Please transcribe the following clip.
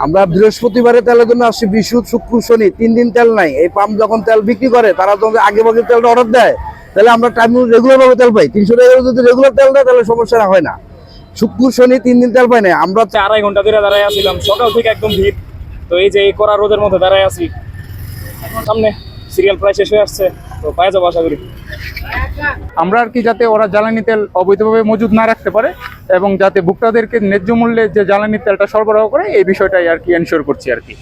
আমরা বৃহস্পতিবারে তেলের জন্য আসছি, বৃহস্পতি শুক্র শনি 3 দিন তেল নাই। এই পাম্প যখন তেল বিক্রি করে তারা তো আগে ভাগে তেলটা অর্ডার দেয়, তাহলে আমরা টাইম রেগুলার ভাবে তেল পাই। 300 টাকা যদি রেগুলার তেল দেয় তাহলে সমস্যা হয় না। শুক্র শনি 3 দিন তেল পাই না আমরা। 2.5 ঘন্টা ধরে দাঁড়ায় আছিলাম, সকাল থেকে একদম ভিড়। তো এই যে এই কড়া রোদের মধ্যে দাঁড়ায় আছি, সামনে সিরিয়াল প্রায় শেষ হয়ে আসছে, তো পায়ে যাবো আশা করি। আমরা আর কি যাতে ওরা জ্বালানি তেল অবৈধভাবে মজুদ না রাখতে পারে এবং যাতে ভোক্তাদেরকে ন্যায্য মূল্যে যে জ্বালানি তেলটা সরবরাহ করে, এই বিষয়টাই আর কি এনশিওর করছি আর কি।